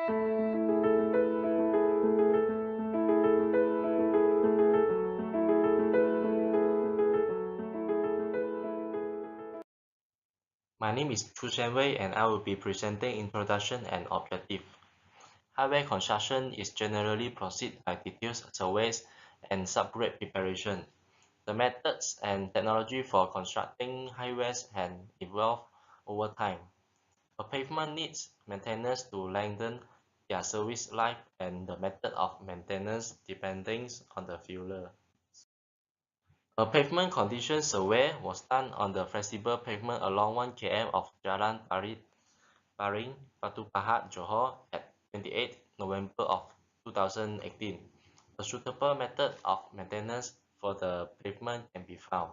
My name is Chu Shen Wei and I will be presenting Introduction and Objective. Highway construction is generally proceed by detailed surveys and subgrade preparation. The methods and technology for constructing highways have evolved over time. A pavement needs maintenance to lengthen their service life and the method of maintenance depends on the fuller. A pavement condition survey was done on the flexible pavement along 1 km of Jalan Baring, Batu Pahat, Johor at 28 November of 2018. A suitable method of maintenance for the pavement can be found.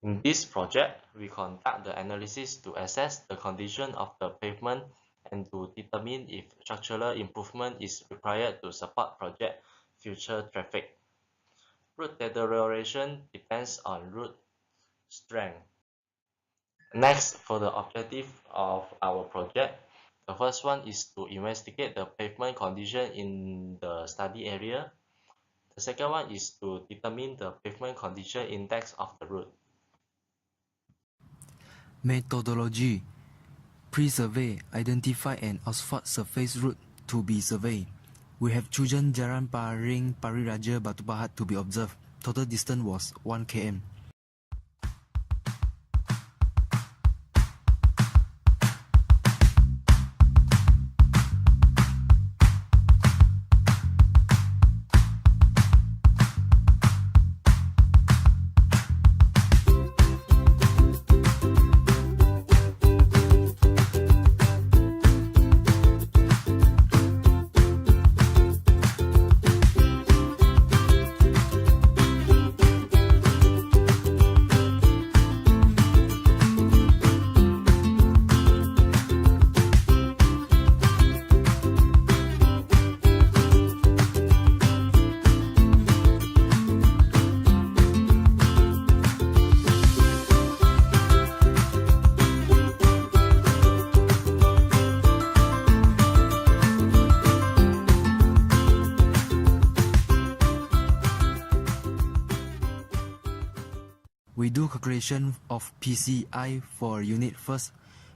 In this project, we conduct the analysis to assess the condition of the pavement and to determine if structural improvement is required to support project future traffic. Route deterioration depends on route strength. Next, for the objective of our project, the first one is to investigate the pavement condition in the study area. The second one is to determine the pavement condition index of the route. Methodology. Pre-survey, identify an asphalt surface route to be surveyed. We have chosen Jalan Baring, Pari Raja, Batu Pahat to be observed. Total distance was 1 km. We do calculation of PCI for unit first.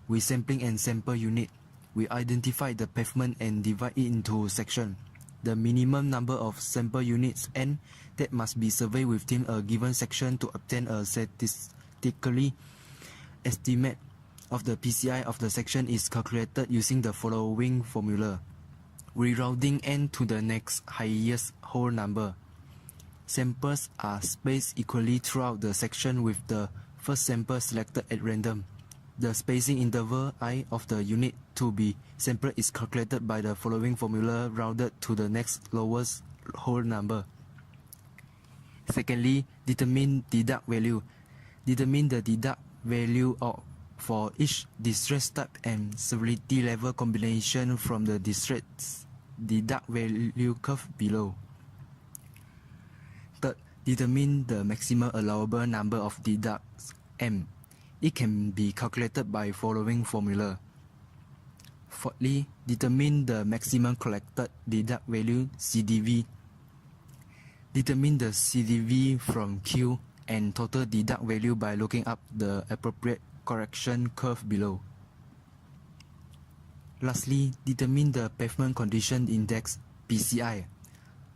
We sampling and sample unit. We identify the pavement and divide it into section. The minimum number of sample units n that must be surveyed within a given section to obtain a statistically estimate of the PCI of the section is calculated using the following formula. Rerouting n to the next highest whole number. Samples are spaced equally throughout the section with the first sample selected at random. The spacing interval I of the unit to be sampled is calculated by the following formula rounded to the next lowest whole number. Secondly, determine deduct value. Determine the deduct value for each distress type and severity level combination from the distress deduct value curve below. Third, determine the maximum allowable number of deducts m. It can be calculated by following formula. Fourthly, determine the maximum collected deduct value CDV. Determine the CDV from Q and total deduct value by looking up the appropriate correction curve below. Lastly, determine the pavement condition index PCI.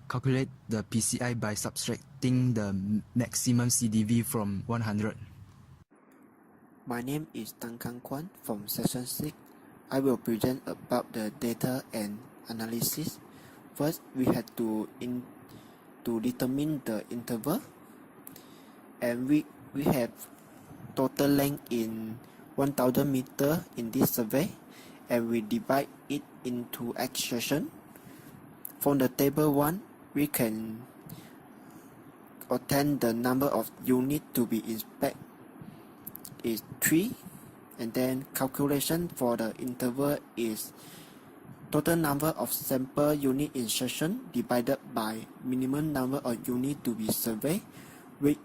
Calculate the PCI by subtracting the maximum CDV from 100. My name is Tan Kang Kwan from Section 6. I will present about the data and analysis. First, we had to determine the interval, and we have total length in 1000 meter in this survey, and we divide it into X section. From the table 1, we can obtain the number of units to be inspected is 3, and then calculation for the interval is total number of sample unit in section divided by minimum number of unit to be surveyed, which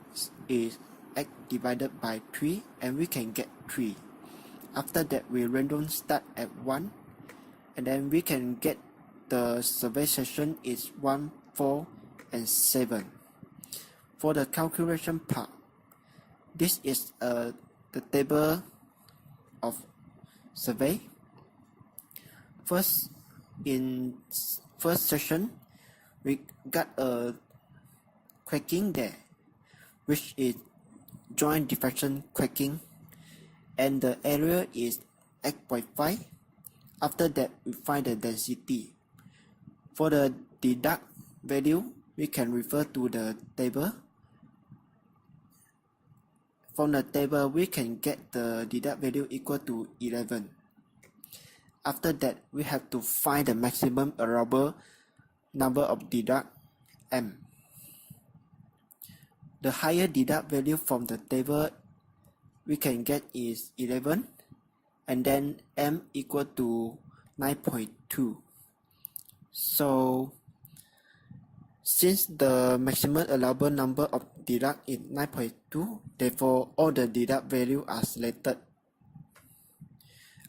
is X divided by 3, and we can get 3. After that, we random start at 1 and then we can get the survey session is 1, 4, and 7. For the calculation part, this is the table of survey. First, in first session, we got a cracking there, which is joint diffraction cracking, and the area is 8.5. After that, we find the density. For the deduct value, we can refer to the table. From the table, we can get the deduct value equal to 11. After that, we have to find the maximum allowable number of deduct, m. The higher deduct value from the table we can get is 11, and then m equal to 9.2. So, since the maximum allowable number of deduct is 9.2, therefore all the deduct value are selected.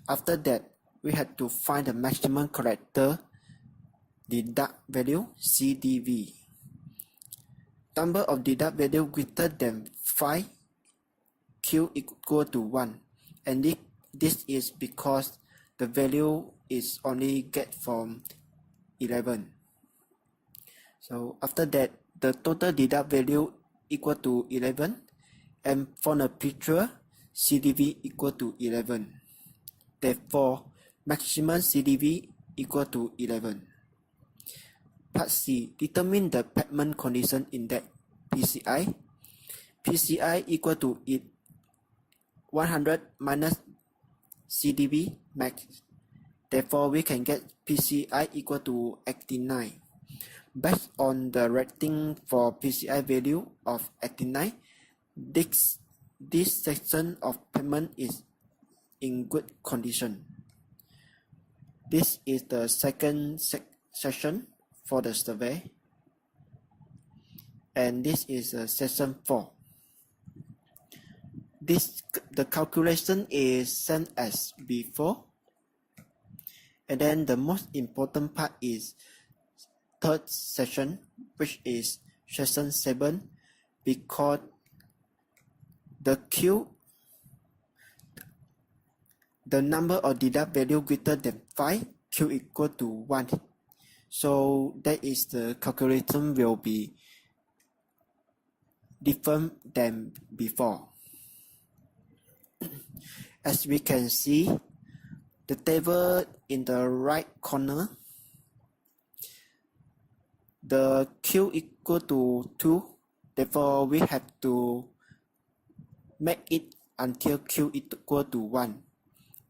After that, we have to find the maximum character deduct value, CDV. Number of deduct value greater than 5, Q equal to 1, and this is because the value is only get from 11. So after that, the total deduct value equal to 11, and for the picture, CDV equal to 11. Therefore, maximum CDV equal to 11. Part C, determine the pavement condition index, PCI. PCI equal to 100 minus CDV max. Therefore, we can get PCI equal to 89. Based on the rating for PCI value of 89, this section of pavement is in good condition. This is the second session for the survey, and this is session 4. The calculation is same as before, and then the most important part is third session, which is session 7, because the number of deduct value greater than 5, Q equal to 1. So that is the calculation will be different than before. As we can see, the table in the right corner, the Q equal to 2, therefore we have to make it until Q equal to 1.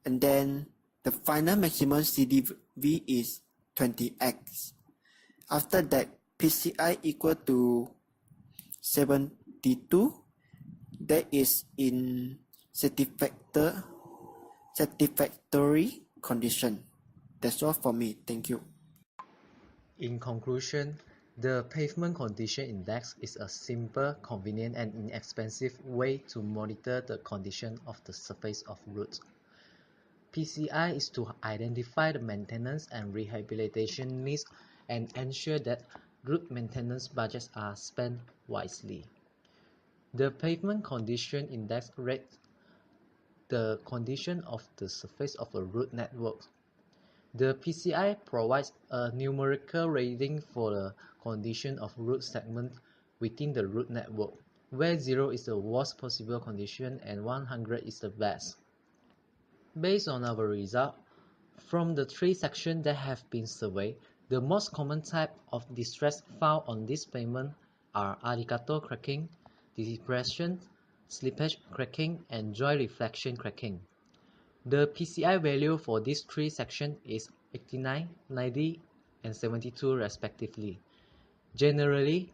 And then the final maximum CDV is 20x. After that, PCI equal to 72. That is in satisfactory condition. That's all for me. Thank you. In conclusion, the pavement condition index is a simple, convenient, and inexpensive way to monitor the condition of the surface of roads. PCI is to identify the maintenance and rehabilitation needs and ensure that road maintenance budgets are spent wisely. The pavement condition index rates the condition of the surface of a road network. The PCI provides a numerical rating for the condition of road segment within the road network, where 0 is the worst possible condition and 100 is the best. Based on our result, from the 3 sections that have been surveyed, the most common type of distress found on this pavement are arigato cracking, depression, slippage cracking, and joint reflection cracking. The PCI value for these 3 sections is 89, 90, and 72 respectively. Generally,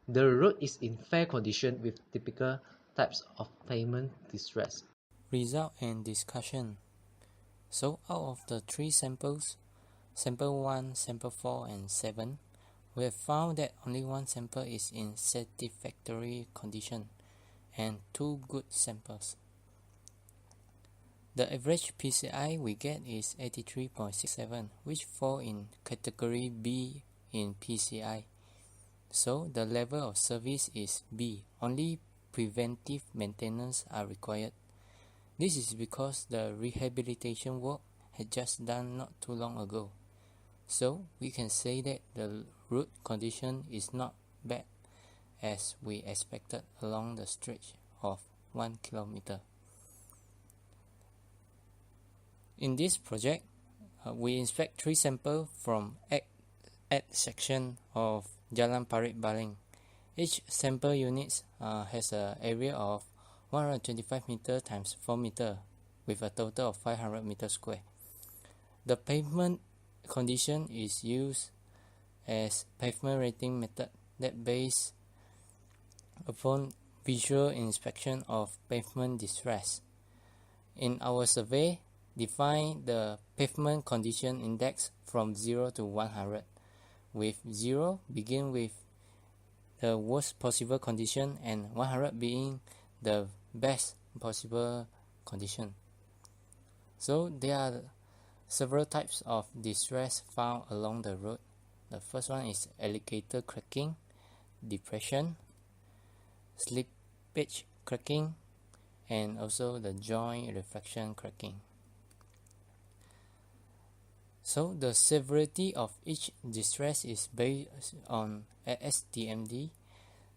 the road is in fair condition with typical types of pavement distress. Result and discussion. So out of the 3 samples, sample 1, sample 4, and 7, we have found that only 1 sample is in satisfactory condition and 2 good samples. The average PCI we get is 83.67, which fall in category B in PCI. So the level of service is B. Only preventive maintenance are required. This is because the rehabilitation work had just done not too long ago. So we can say that the road condition is not bad as we expected along the stretch of 1 kilometer. In this project, we inspect 3 samples from 8 section of Jalan Parit Baling. Each sample unit has an area of 125 meter times 4 meter with a total of 500 meter square. The pavement condition is used as pavement rating method that based upon visual inspection of pavement distress. In our survey, define the pavement condition index from 0 to 100, with 0 begin with the worst possible condition and 100 being the best possible condition. So there are several types of distress found along the road. The first one is alligator cracking, depression, slippage cracking, and also the joint reflection cracking. So the severity of each distress is based on ASTM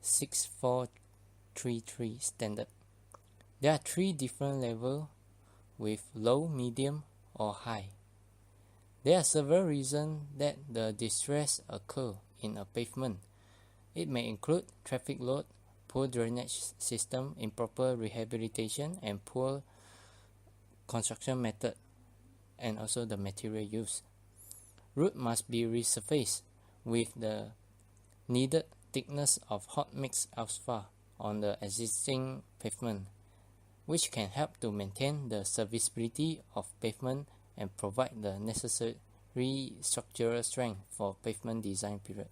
6433 standard. There are 3 different levels with low, medium, or high. There are several reasons that the distress occur in a pavement. It may include traffic load, poor drainage system, improper rehabilitation, and poor construction method, and also the material used. Road must be resurfaced with the needed thickness of hot mix asphalt on the existing pavement, which can help to maintain the serviceability of pavement and provide the necessary structural strength for pavement design period.